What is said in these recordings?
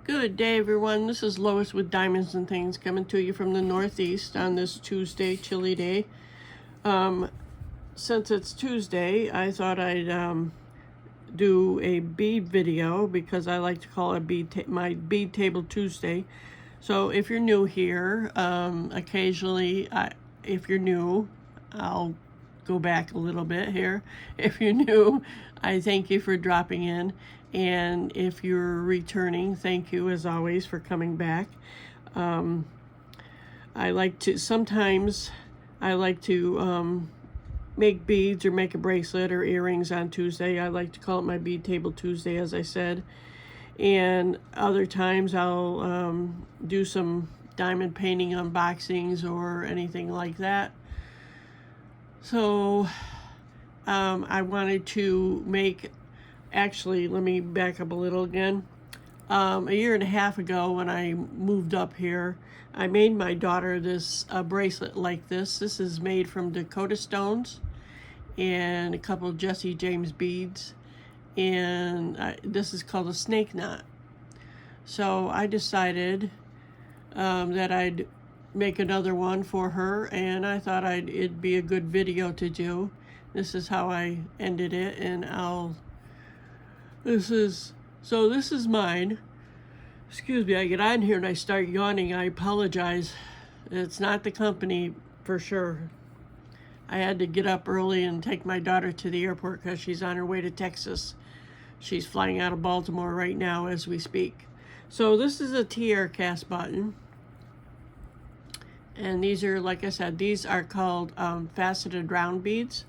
Good day, everyone. This is Lois with Diamonds and Things coming to you from the Northeast on this Tuesday, chilly day. Since it's Tuesday, I thought I'd do a bead video because I like to call it my Bead Table Tuesday. So if you're new here, occasionally, if you're new, I'll go back a little bit here. If you're new, I thank you for dropping in. And if you're returning, thank you as always for coming back. Sometimes I like to make beads or make a bracelet or earrings on Tuesday. I like to call it my Bead Table Tuesday, as I said. And other times I'll do some diamond painting unboxings or anything like that. So I wanted to make, actually, let me back up a little again. A year and a half ago when I moved up here, I made my daughter this bracelet like this. This is made from Dakota stones and a couple of Jesse James beads. And this is called a snake knot. So I decided that I'd make another one for her, and I thought it'd be a good video to do. This is how I ended it, and this is mine. Excuse me, I get on here and I start yawning. I apologize. It's not the company for sure. I had to get up early and take my daughter to the airport because she's on her way to Texas. She's flying out of Baltimore right now as we speak. So this is a tiara cast button. And these are, like I said, these are called faceted round beads.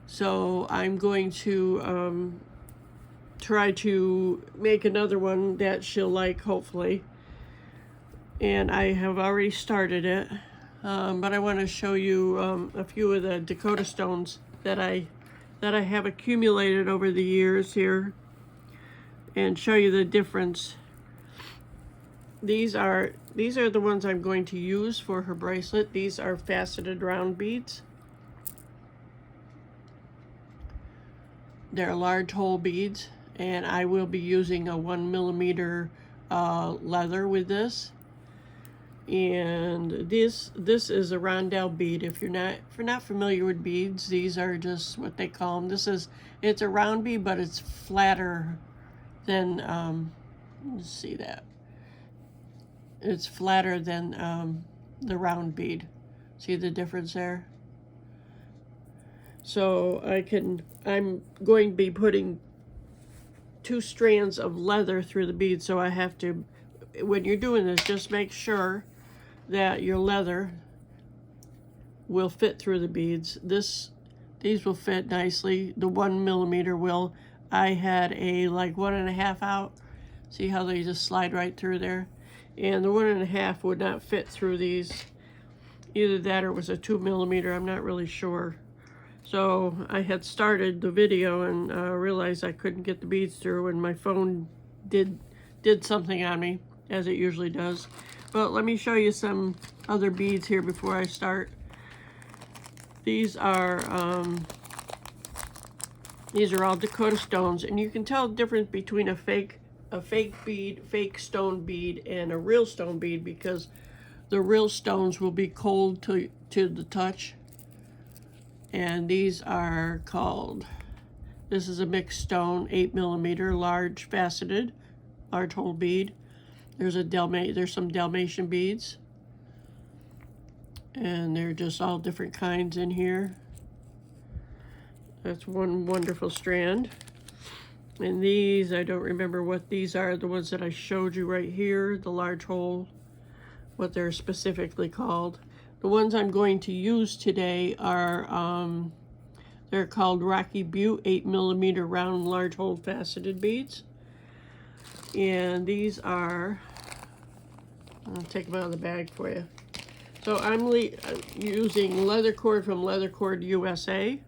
So I'm going to try to make another one that she'll like, hopefully. And I have already started it. But I want to show you a few of the Dakota stones that I have accumulated over the years here, and show you the difference. These are the ones I'm going to use for her bracelet. These are faceted round beads. They're large hole beads, and I will be using a 1mm leather with this. And this is a rondelle bead. If you're not familiar with beads, these are just what they call them. It's a round bead, but it's flatter than let's see that. It's flatter than the round bead. See the difference there? So I'm going to be putting 2 strands of leather through the bead, so I have to, when you're doing this, just make sure that your leather will fit through the beads. These will fit nicely. The 1mm will. I had a like 1.5 out. See how they just slide right through there? And the 1.5 would not fit through these. Either that or it was a 2mm, I'm not really sure. So I had started the video and realized I couldn't get the beads through, and my phone did something on me, as it usually does. But let me show you some other beads here before I start. These are all Dakota stones, and you can tell the difference between a fake bead, fake stone bead, and a real stone bead, because the real stones will be cold to the touch. And these are called, this is a mixed stone, 8mm, large faceted, large hole bead. There's some Dalmatian beads, and they're just all different kinds in here. That's one wonderful strand. And these, I don't remember what these are, the ones that I showed you right here, the large hole, what they're specifically called. The ones I'm going to use today are, they're called Rocky Butte 8mm round large hole faceted beads. And these are, I'll take them out of the bag for you. So I'm using leather cord from Leather Cord USA.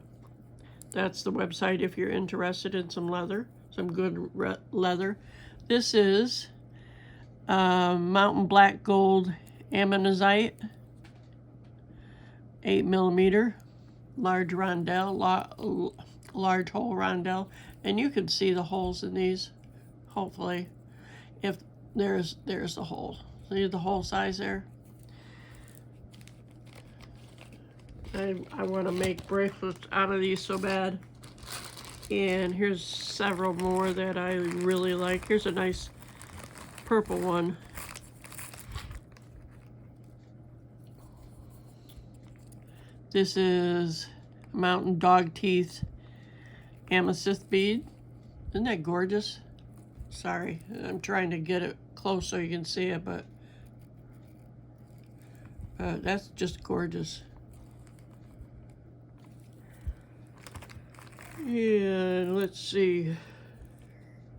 That's the website if you're interested in some leather, some good leather. This is Mountain Black Gold Ammonite, 8mm, large rondelle, large hole rondelle, and you can see the holes in these, hopefully. there's the hole. See the hole size there? I want to make bracelets out of these so bad. And here's several more that I really like. Here's a nice purple one. This is Mountain Dog Teeth Amethyst bead. Isn't that gorgeous? Sorry, I'm trying to get it close so you can see it, but that's just gorgeous. And let's see.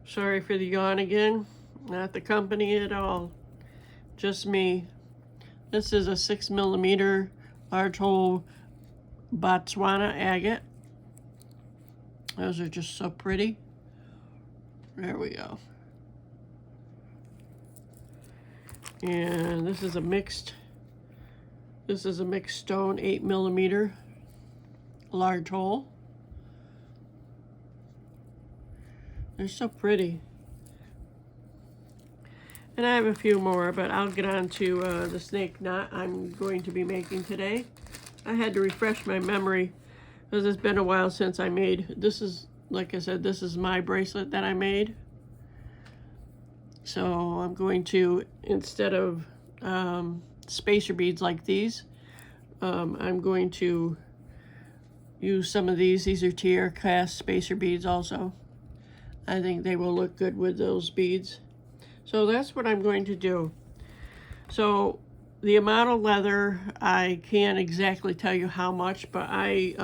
Sorry for the yawn again. Not the company at all. Just me. This is a 6mm large hole Botswana agate. Those are just so pretty. There we go. And this is a mixed stone 8mm large hole. They're so pretty. And I have a few more, but I'll get on to the snake knot I'm going to be making today. I had to refresh my memory because it's been a while since I made, this is, like I said, this is my bracelet that I made. So I'm going to, instead of spacer beads like these, I'm going to use some of these. These are tier cast spacer beads also. I think they will look good with those beads. So that's what I'm going to do. So the amount of leather, I can't exactly tell you how much, but I,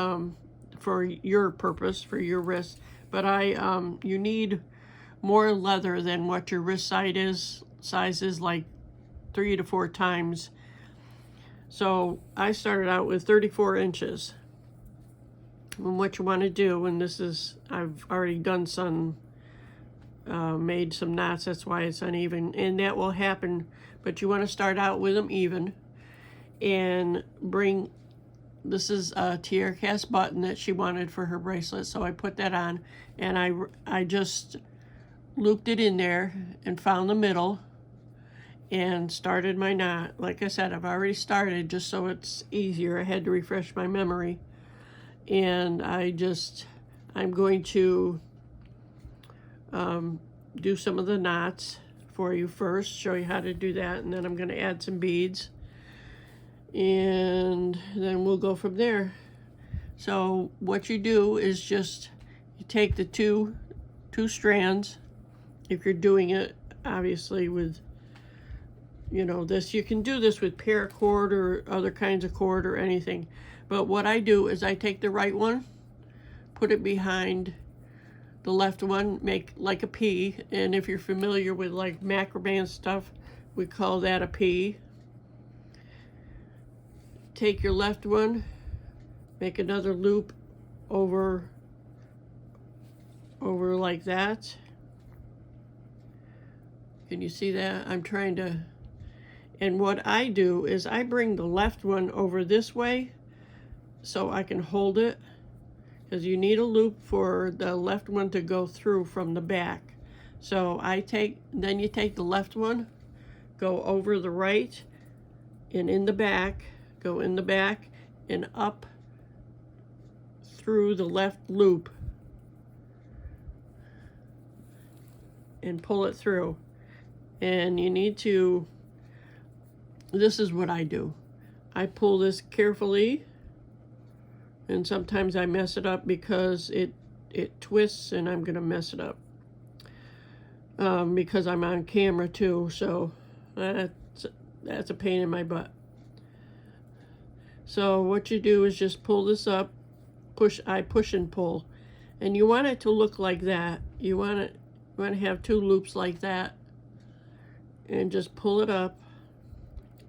for your purpose, for your wrist, but you need more leather than what your wrist size is, like 3 to 4 times. So I started out with 34 inches. And what you want to do, and this is, I've already done some, made some knots, that's why it's uneven, and that will happen, but you want to start out with them even, and bring, this is a tier cast button that she wanted for her bracelet, so I put that on, and I just looped it in there and found the middle and started my knot. Like I said, I've already started just so it's easier. I had to refresh my memory, and I'm going to do some of the knots for you first, show you how to do that, and then I'm going to add some beads, and then we'll go from there. So what you do is just, you take the two strands, if you're doing it obviously with, you know, this, you can do this with paracord or other kinds of cord or anything, but what I do is I take the right one, put it behind the left one, make like a P, and if you're familiar with like macrame and stuff, we call that a P. Take your left one, make another loop over like that. Can you see that? I'm trying to, and what I do is I bring the left one over this way so I can hold it, because you need a loop for the left one to go through from the back. So then you take the left one, go over the right, and in the back, go in the back and up through the left loop and pull it through. And you need to, this is what I do. I pull this carefully, and sometimes I mess it up because it twists and I'm gonna mess it up. Because I'm on camera too, so that's a pain in my butt. So what you do is just pull this up, I push and pull. And you want it to look like that. You want to have 2 loops like that. And just pull it up,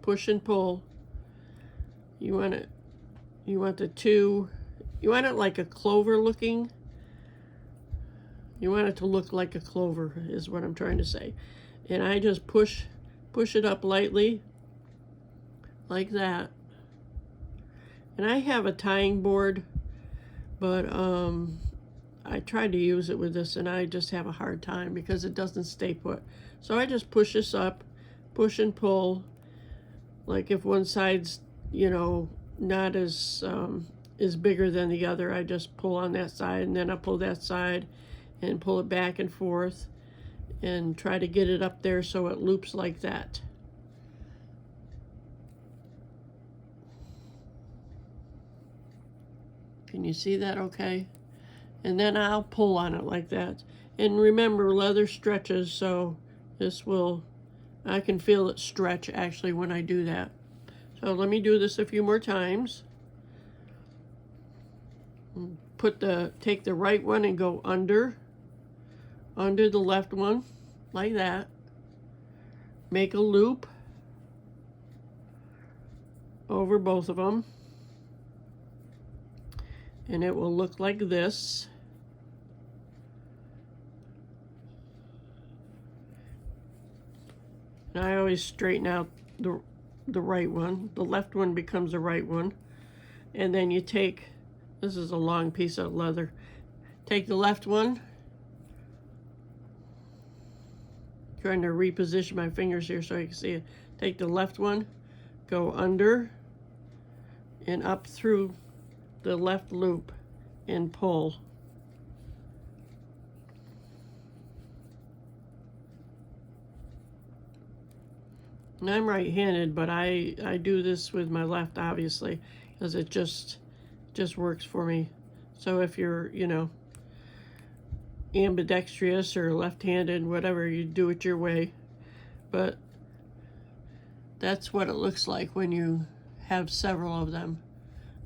push and pull. You want it like a clover looking. You want it to look like a clover is what I'm trying to say. And I just push it up lightly like that. And I have a tying board, but I tried to use it with this and I just have a hard time because it doesn't stay put. So I just push this up, push and pull. Like if one side's, you know, not as is bigger than the other, I just pull on that side, and then I pull that side and pull it back and forth and try to get it up there so it loops like that. Can you see that okay? And then I'll pull on it like that. And remember, leather stretches, so this will, I can feel it stretch actually when I do that. So let me do this a few more times. Take the right one and go under the left one, like that. Make a loop over both of them. And it will look like this. And I always straighten out the right one. The left one becomes the right one. And then you take, this is a long piece of leather. Take the left one. Trying to reposition my fingers here so you can see it. Take the left one, go under and up through the left loop and pull. And I'm right-handed, but I do this with my left, obviously, because it just works for me. So if you're, you know, ambidextrous or left-handed, whatever, you do it your way. But that's what it looks like when you have several of them.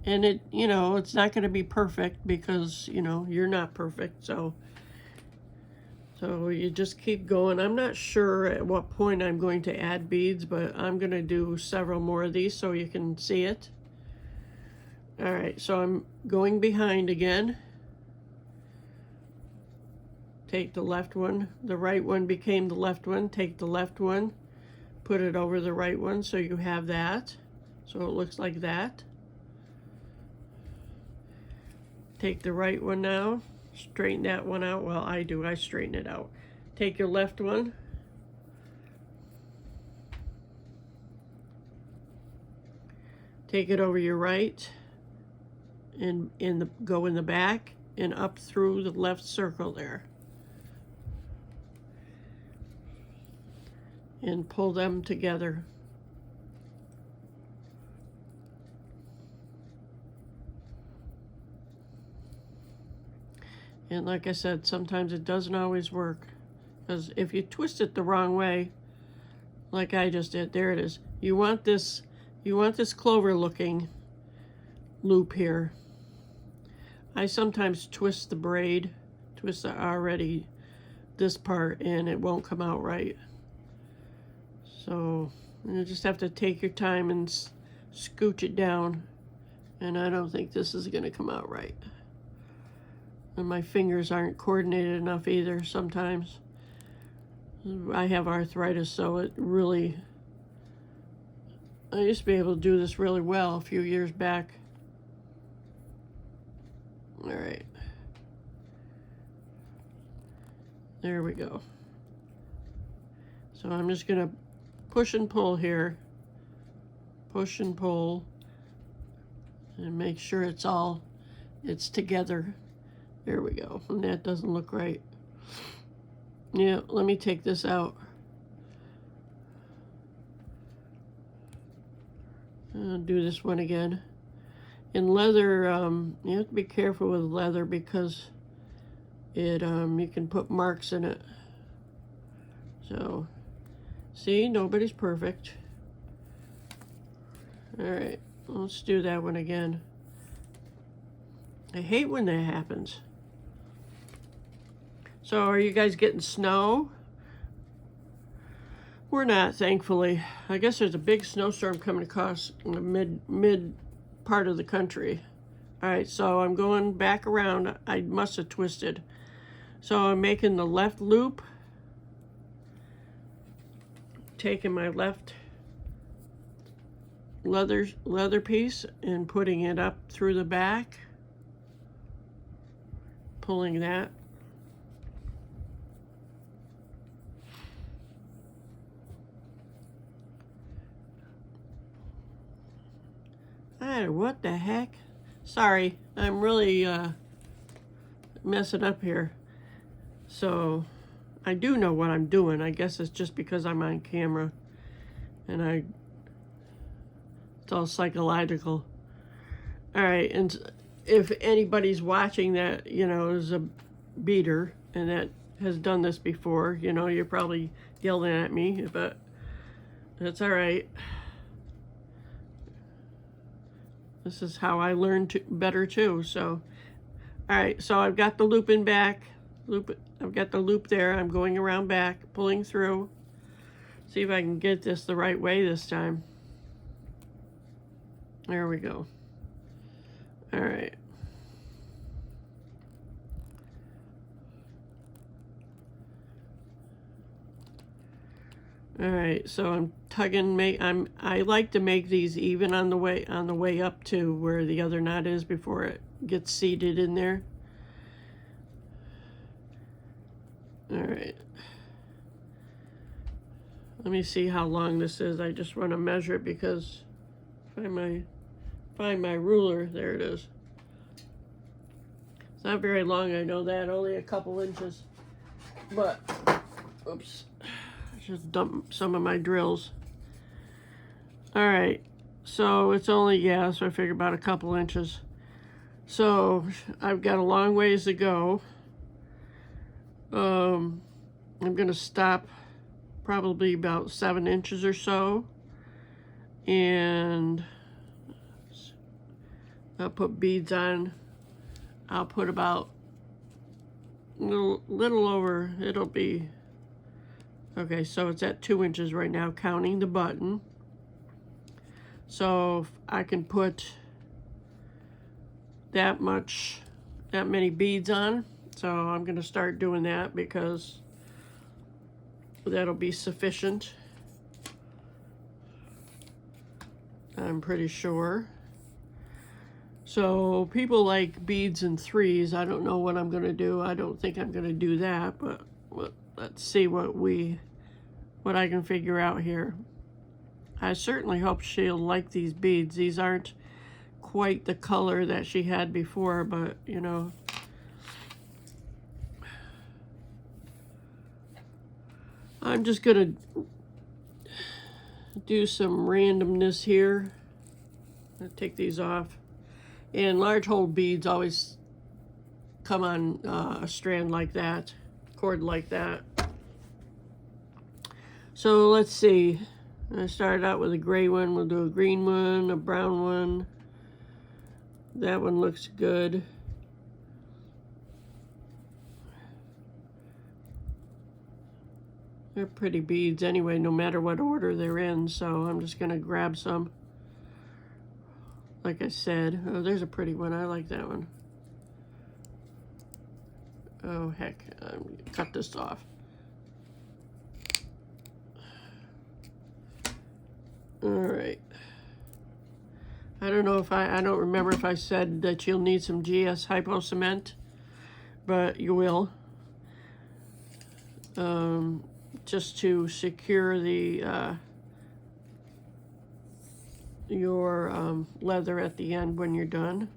And it, you know, it's not going to be perfect because, you know, you're not perfect. So you just keep going. I'm not sure at what point I'm going to add beads, but I'm going to do several more of these so you can see it. All right, so I'm going behind again. Take the left one. The right one became the left one. Take the left one, put it over the right one so you have that. So it looks like that. Take the right one now, straighten that one out. Well, I straighten it out. Take your left one. Take it over your right and go in the back and up through the left circle there. And pull them together. And like I said, sometimes it doesn't always work, because if you twist it the wrong way, like I just did, there it is. You want this clover looking loop here. I sometimes twist the braid, this part, and it won't come out right. So you just have to take your time and scooch it down. And I don't think this is going to come out right. And my fingers aren't coordinated enough either sometimes. I have arthritis, so it really, I used to be able to do this really well a few years back. All right. There we go. So I'm just going to push and pull here. Push and pull. And make sure it's together. There we go. And that doesn't look right. Yeah, let me take this out. I'll do this one again. In leather, you have to be careful with leather because it you can put marks in it. So, see, nobody's perfect. All right, let's do that one again. I hate when that happens. So are you guys getting snow? We're not, thankfully. I guess there's a big snowstorm coming across in the mid part of the country. All right, so I'm going back around. I must have twisted. So I'm making the left loop, taking my left leather piece and putting it up through the back, pulling that. What the heck? Sorry, I'm really messing up here. So I do know what I'm doing. I guess it's just because I'm on camera and it's all psychological. All right, and if anybody's watching that, you know, is a beater and that has done this before, you know, you're probably yelling at me, but that's all right. This is how I learned better too. So, all right, so I've got the looping back. I've got the loop there. I'm going around back, pulling through. See if I can get this the right way this time. There we go. All right. All right, so I'm tugging. I like to make these even on the way up to where the other knot is before it gets seated in there. All right. Let me see how long this is. I just want to measure it because find my ruler. There it is. It's not very long, I know that, only a couple inches. But oops. Just dump some of my drills. All right, so it's only, yeah, so I figure about a couple inches. So I've got a long ways to go. I'm gonna stop probably about 7 inches or so. And I'll put beads on. I'll put about a little over, it'll be, okay, so it's at 2 inches right now, counting the button. So I can put that many beads on. So I'm going to start doing that because that'll be sufficient. I'm pretty sure. So people like beads in 3s. I don't know what I'm going to do. I don't think I'm going to do that, but let's see what I can figure out here. I certainly hope she'll like these beads. These aren't quite the color that she had before, but you know. I'm just gonna do some randomness here. I'll take these off. And large hole beads always come on a strand like that, cord like that. So let's see. I started out with a gray one. We'll do a green one, a brown one. That one looks good. They're pretty beads anyway, no matter what order they're in. So I'm just gonna grab some. Like I said, oh, there's a pretty one. I like that one. Oh, heck, cut this off. All right. I don't know if I don't remember if I said that you'll need some GS hypo cement, but you will. Just to secure the your leather at the end when you're done.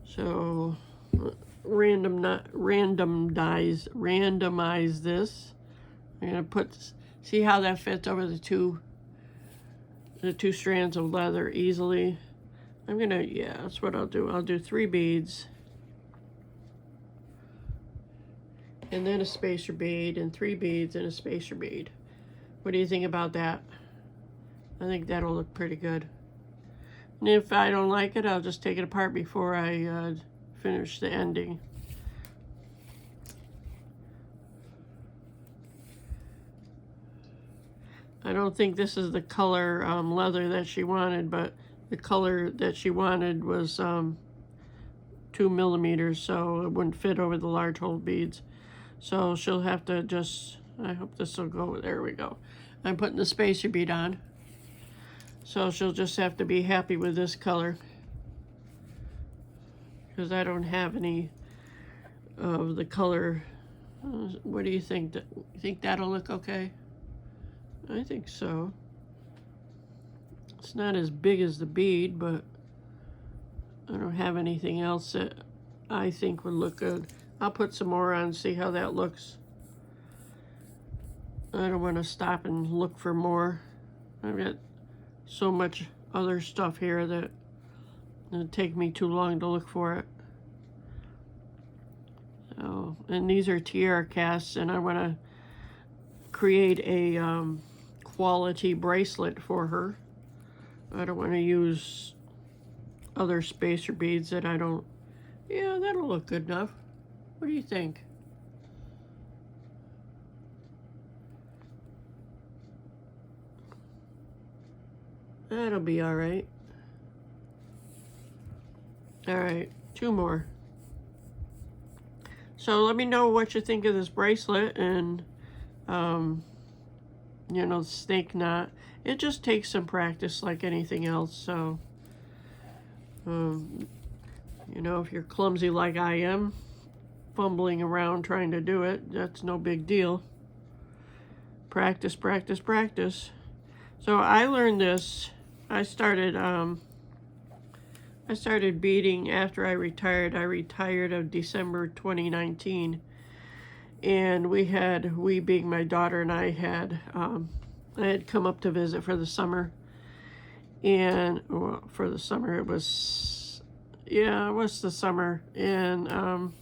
So randomize this. I'm gonna see how that fits over the two strands of leather easily. Yeah, that's what I'll do. I'll do 3 beads. And then a spacer bead, and 3 beads and a spacer bead. What do you think about that? I think that'll look pretty good. And if I don't like it, I'll just take it apart before I finish the ending. I don't think this is the color leather that she wanted, but the color that she wanted was 2 millimeters, so it wouldn't fit over the large hole beads. So she'll have to just, I hope this will go, there we go. I'm putting the spacer bead on. So she'll just have to be happy with this color, because I don't have any of the color. What do you think? You think that'll look okay? I think so. It's not as big as the bead, but I don't have anything else that I think would look good. I'll put some more on, see how that looks. I don't want to stop and look for more. I've got so much other stuff here that it'll take me too long to look for it. So, and these are tiara casts, and I want to create a quality bracelet for her. I don't want to use other spacer beads that I don't. Yeah, that'll look good enough. What do you think? That'll be all right. All right, 2 more. So let me know what you think of this bracelet and, you know, the snake knot. It just takes some practice like anything else. So, you know, if you're clumsy like I am, fumbling around trying to do it, that's no big deal. Practice, practice, practice. So I learned this. I started beading after I retired. I retired of December 2019, and we being my daughter and I had come up to visit for the summer, and well, for the summer it was the summer, and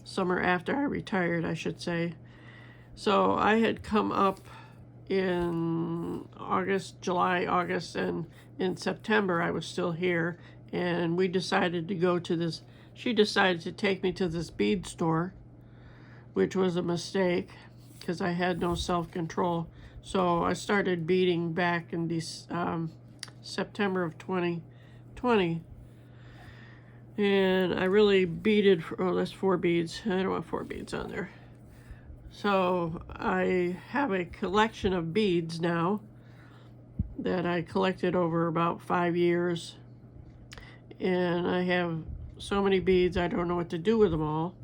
summer after I retired, I should say. So I had come up in July, August, and in September I was still here, and we decided to go to this. She decided to take me to this bead store, which was a mistake because I had no self-control. So I started beading back in September of 2020, and I really beaded for, that's 4 beads. I don't want 4 beads on there. So I have a collection of beads now that I collected over about 5 years. And I have so many beads, I don't know what to do with them all.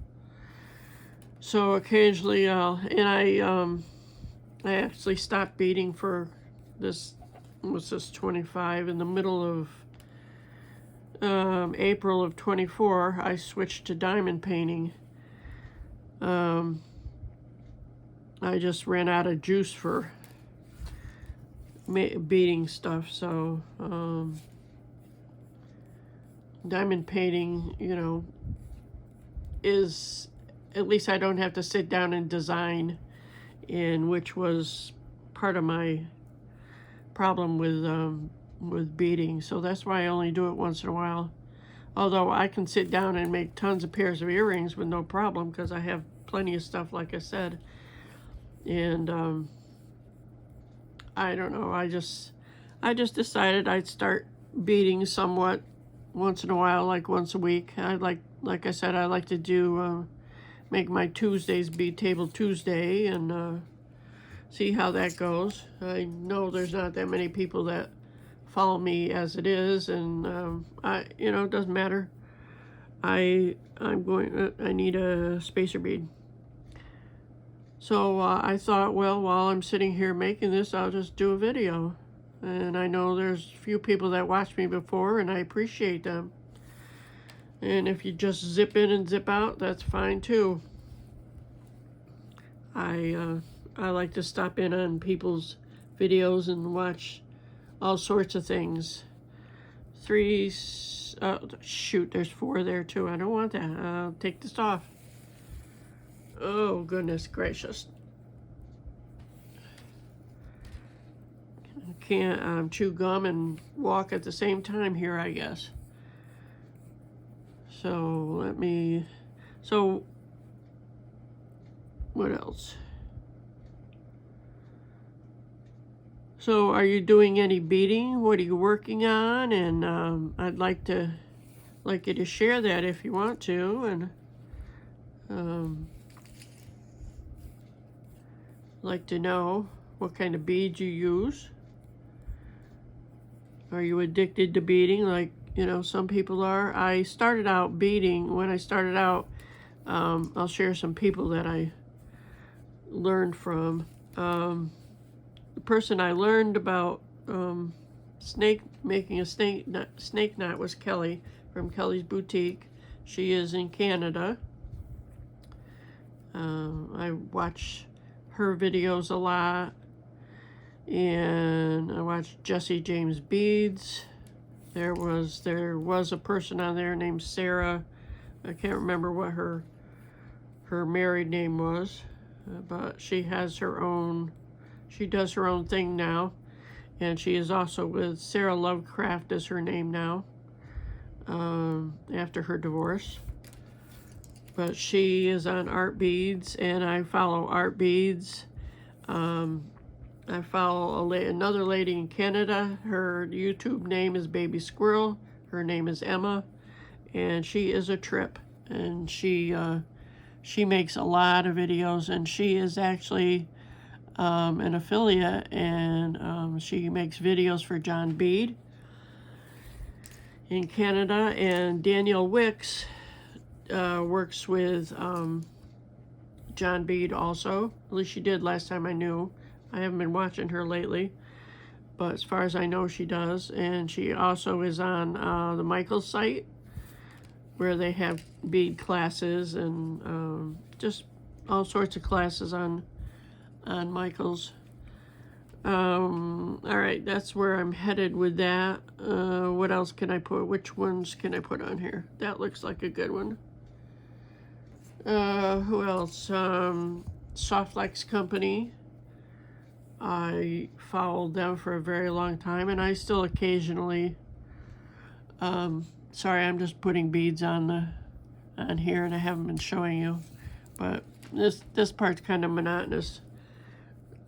So occasionally I actually stopped beading for this, what's this, 25, in the middle of April of 24, I switched to diamond painting. I just ran out of juice for beading stuff, so diamond painting, you know, is, at least I don't have to sit down and design, in which was part of my problem with beading. So that's why I only do it once in a while. Although I can sit down and make tons of pairs of earrings with no problem because I have plenty of stuff, like I said. And I don't know, I just decided I'd start beading somewhat once in a while, like once a week. Like I said, I like to do make my Tuesdays Bead Table Tuesday, and see how that goes. I know there's not that many people that follow me as it is, and you know, it doesn't matter. I need a spacer bead. So I thought, well, while I'm sitting here making this, I'll just do a video. And I know there's a few people that watched me before, and I appreciate them. And if you just zip in and zip out, that's fine too. I like to stop in on people's videos and watch all sorts of things. Shoot, there's 4 there too. I don't want that. I'll take this off. Oh, goodness gracious. I can't chew gum and walk at the same time here, I guess. So what else? So are you doing any beading? What are you working on? And I'd like you to share that if you want to, and like to know what kind of beads you use. Are you addicted to beading like, you know, some people are? I started out beading, when I started out, I'll share some people that I learned from. The person I learned about making a snake knot was Kelly from Kelly's Boutique. She is in Canada. I watch her videos a lot, and I watched Jesse James Beads. There was a person on there named Sarah. I can't remember what her married name was, but she has her own. She does her own thing now, and she is also with Sarah Lovecraft as her name now, after her divorce. But she is on Art Beads, and I follow Art Beads. I follow another lady in Canada. Her YouTube name is Baby Squirrel. Her name is Emma, and she is a trip. And she makes a lot of videos, and she is actually an affiliate, and she makes videos for John Bead in Canada. And Danielle Wicks works with John Bead also. At least she did last time I knew. I haven't been watching her lately, but as far as I know, she does. And she also is on the Michaels site, where they have bead classes and just all sorts of classes on Michaels. All right, that's where I'm headed with that. What else can I put? Which ones can I put on here? That looks like a good one. Who else? Softlex Company. I followed them for a very long time, and I still occasionally, sorry, I'm just putting beads on here, and I haven't been showing you, but this part's kind of monotonous.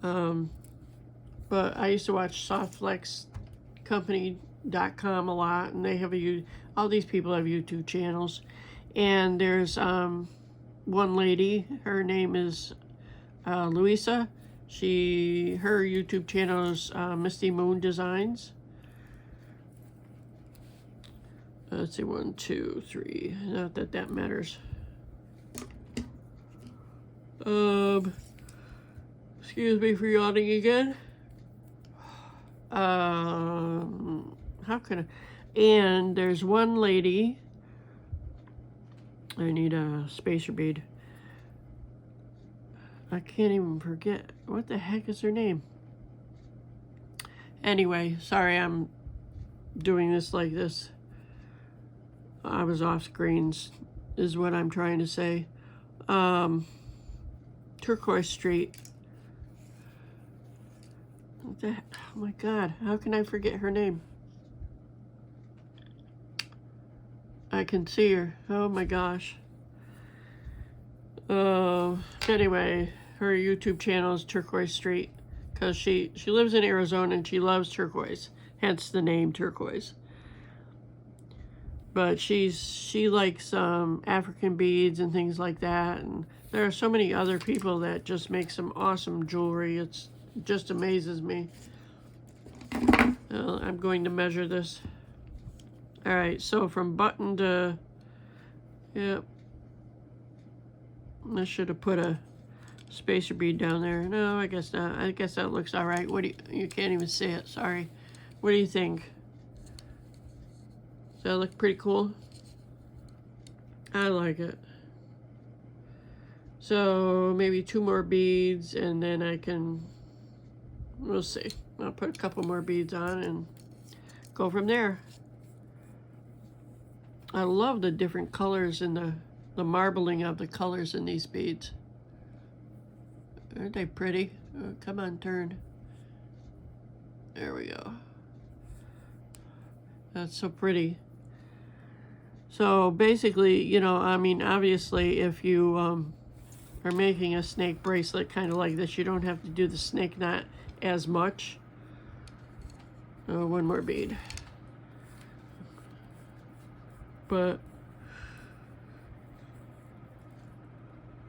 But I used to watch softflexcompany.com a lot, and they have all these people have YouTube channels, and there's one lady, her name is Louisa. Her YouTube channel is Misty Moon Designs. Let's see, 1, 2, 3. Not that that matters. Excuse me for yawning again. How can I? And there's one lady. I need a spacer bead. I can't even forget. What the heck is her name? Anyway, sorry I'm doing this like this. I was off screens, is what I'm trying to say. Turquoise Street. What the heck? Oh my God, how can I forget her name? I can see her. Oh my gosh. Anyway, her YouTube channel is Turquoise Street, because she lives in Arizona and she loves turquoise, hence the name Turquoise. But she likes African beads and things like that, and there are so many other people that just make some awesome jewelry. It just amazes me. I'm going to measure this. All right, so from button to, yep. I should have put a spacer bead down there. No, I guess not. I guess that looks all right. You can't even see it, sorry. What do you think? Does that look pretty cool? I like it. So maybe 2 more beads, and then we'll see. I'll put a couple more beads on and go from there. I love the different colors and the marbling of the colors in these beads. Aren't they pretty? Oh, come on, turn. There we go. That's so pretty. So basically, you know, I mean, obviously, if you are making a snake bracelet kind of like this, you don't have to do the snake knot as much. Oh, 1 more bead. But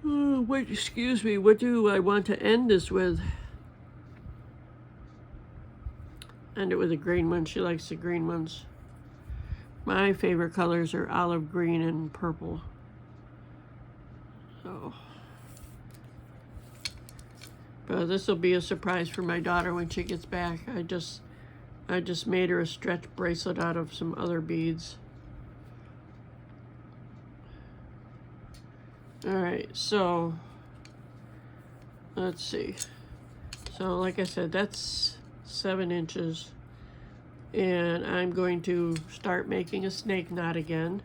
wait, excuse me, what do I want to end this with? End it with a green one. She likes the green ones. My favorite colors are olive green and purple. So, but this will be a surprise for my daughter when she gets back. I just made her a stretch bracelet out of some other beads. All right, so let's see. So like I said, that's 7 inches. And I'm going to start making a snake knot again.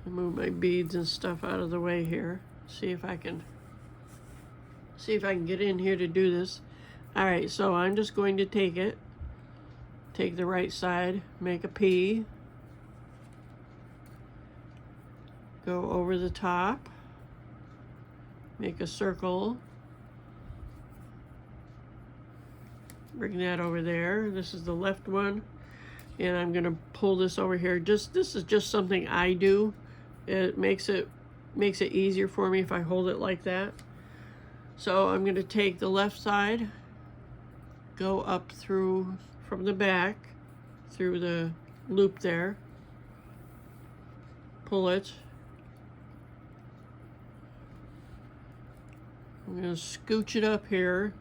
Move my beads and stuff out of the way here. See if I can get in here to do this. All right, so I'm just going to take the right side, make a P, go over the top, make a circle, bring that over there. This is the left one, and I'm gonna pull this over here. This is just something I do. It makes it easier for me if I hold it like that. So I'm gonna take the left side, go up through from the back, through the loop there, pull it. I'm gonna scooch it up here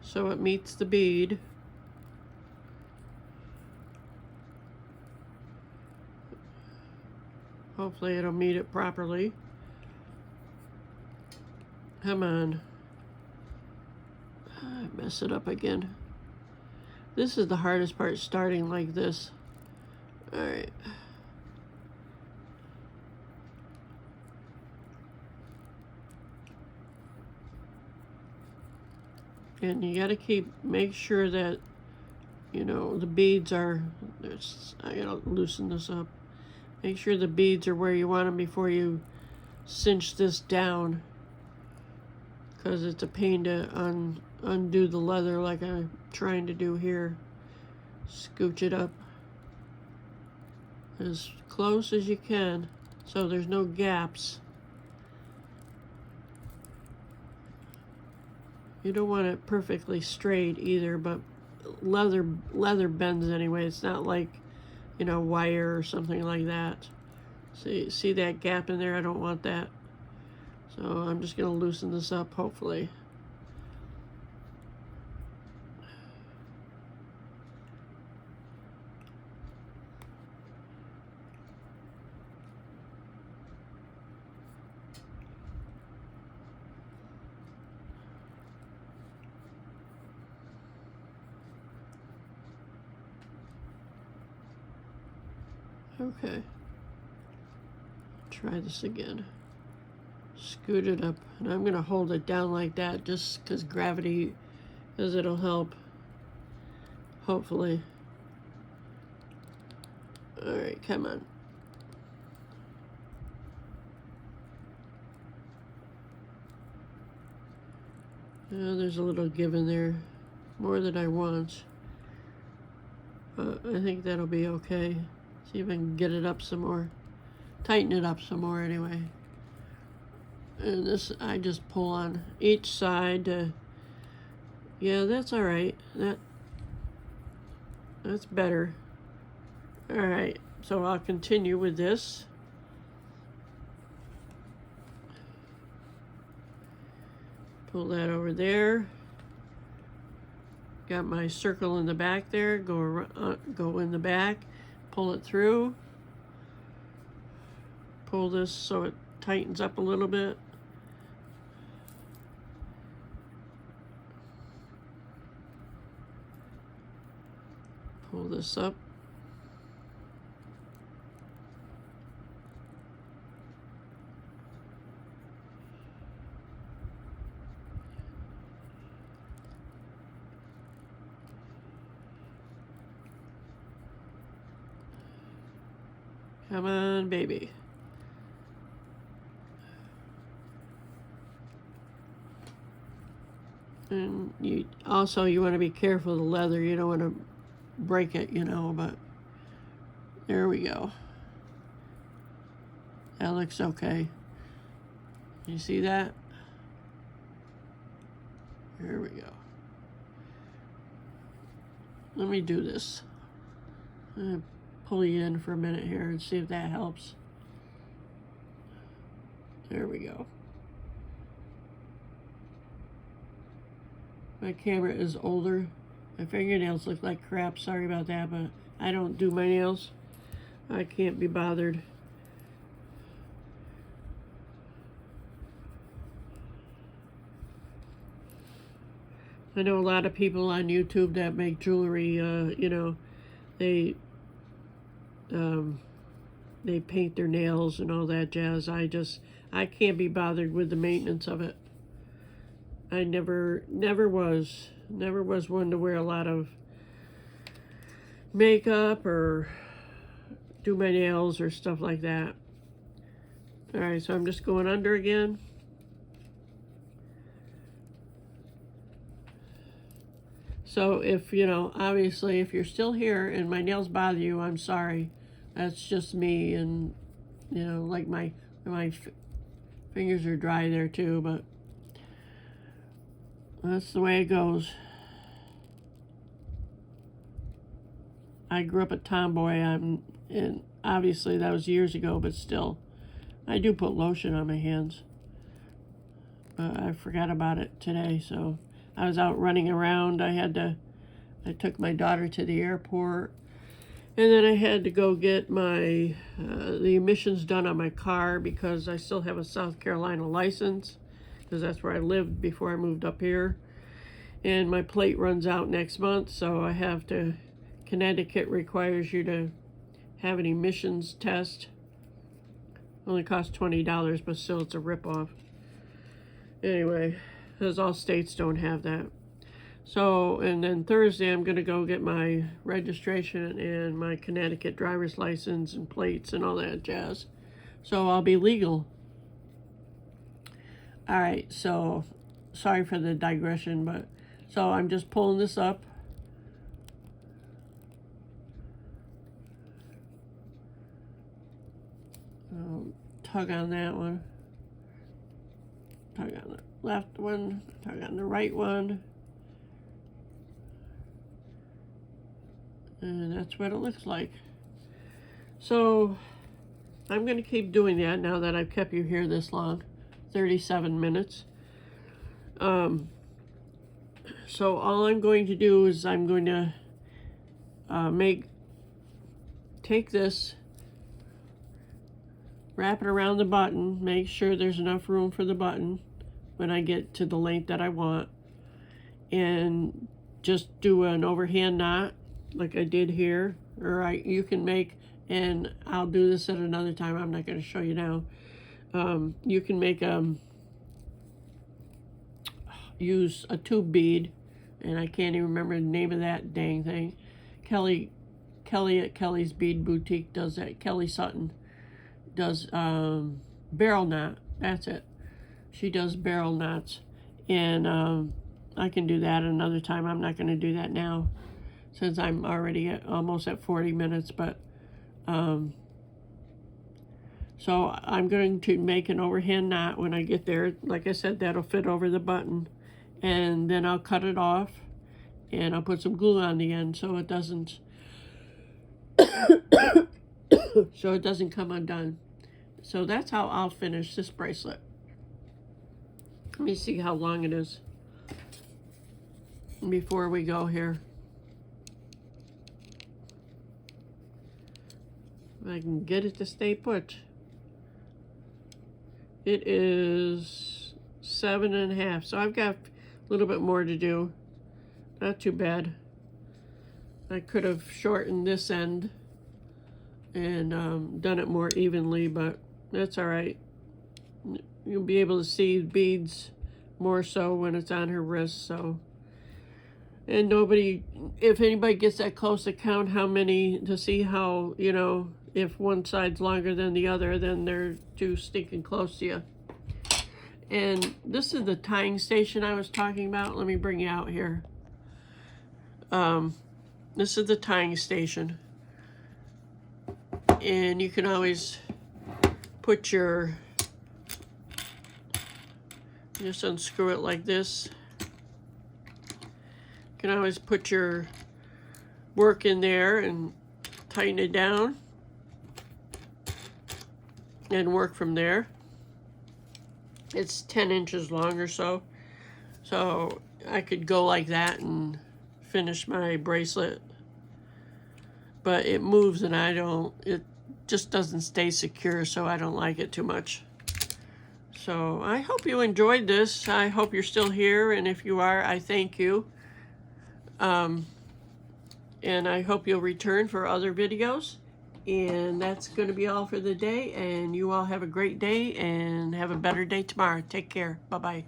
so it meets the bead. Hopefully it'll meet it properly. Come on. I mess it up again. This is the hardest part, starting like this. All right. And you gotta make sure that, you know, the beads are, I gotta loosen this up. Make sure the beads are where you want them before you cinch this down, because it's a pain to undo the leather like I'm trying to do here. Scooch it up as close as you can so there's no gaps. You don't want it perfectly straight either, but leather bends anyway. It's not like, you know, wire or something like that. See that gap in there? I don't want that. So I'm just gonna loosen this up, hopefully. Okay, try this again. Scoot it up, and I'm gonna hold it down like that just because gravity, because it'll help, hopefully. All right, come on. There's a little give in there, more than I want. I think that'll be okay. See if I can get it up some more. Tighten it up some more anyway. And this, I just pull on each side to, yeah, that's all right. That's better. All right, so I'll continue with this. Pull that over there. Got my circle in the back there. Go in the back. Pull it through. Pull this so it tightens up a little bit. Pull this up. Come on, baby. And you want to be careful of the leather. You don't want to break it, you know, but there we go. That looks okay. You see that? There we go. Let me do this. I'm gonna pull you in for a minute here and see if that helps. There we go. My camera is older. My fingernails look like crap. Sorry about that, but I don't do my nails. I can't be bothered. I know a lot of people on YouTube that make jewelry, you know, they paint their nails and all that jazz. I can't be bothered with the maintenance of it. I never was one to wear a lot of makeup or do my nails or stuff like that. All right, so I'm just going under again. So if, you know, obviously if you're still here and my nails bother you, I'm sorry. That's just me, and, you know, like my fingers are dry there too, but that's the way it goes. I grew up a tomboy, and obviously that was years ago, but still, I do put lotion on my hands. But I forgot about it today, so I was out running around. I took my daughter to the airport, and then I had to go get my the emissions done on my car because I still have a South Carolina license, because that's where I lived before I moved up here. And my plate runs out next month, so I have to, Connecticut requires you to have an emissions test. Only costs $20, but still it's a ripoff. Anyway, because all states don't have that. So, and then Thursday I'm going to go get my registration and my Connecticut driver's license and plates and all that jazz. So I'll be legal. All right, so sorry for the digression, but so I'm just pulling this up. Tug on that one. Tug on the left one. Tug on the right one. And that's what it looks like. So I'm going to keep doing that now that I've kept you here this long, 37 minutes. So all I'm going to do is I'm going to take this, wrap it around the button, make sure there's enough room for the button when I get to the length that I want, and just do an overhand knot like I did here, or you can make, and I'll do this at another time, I'm not going to show you now. You can make use a tube bead, and I can't even remember the name of that dang thing. Kelly at Kelly's Bead Boutique does that. Kelly Sutton does barrel knot. That's it. She does barrel knots, and I can do that another time. I'm not going to do that now since I'm already almost at 40 minutes, but so I'm going to make an overhand knot when I get there. Like I said, that'll fit over the button, and then I'll cut it off, and I'll put some glue on the end so it doesn't so it doesn't come undone. So that's how I'll finish this bracelet. Let me see how long it is before we go here. If I can get it to stay put. It is 7.5, so I've got a little bit more to do. Not too bad. I could have shortened this end and done it more evenly, but that's all right. You'll be able to see beads more so when it's on her wrist. So, and nobody, if anybody gets that close to count how many, to see how, you know, if one side's longer than the other, then they're too stinking close to you. And this is the tying station I was talking about. Let me bring you out here. This is the tying station. And you can always put your, just unscrew it like this. You can always put your work in there and tighten it down and work from there. It's 10 inches long or so. So I could go like that and finish my bracelet. But it moves and it just doesn't stay secure, so I don't like it too much. So I hope you enjoyed this. I hope you're still here, and if you are, I thank you. And I hope you'll return for other videos. And that's going to be all for the day, and you all have a great day and have a better day tomorrow. Take care. Bye-bye.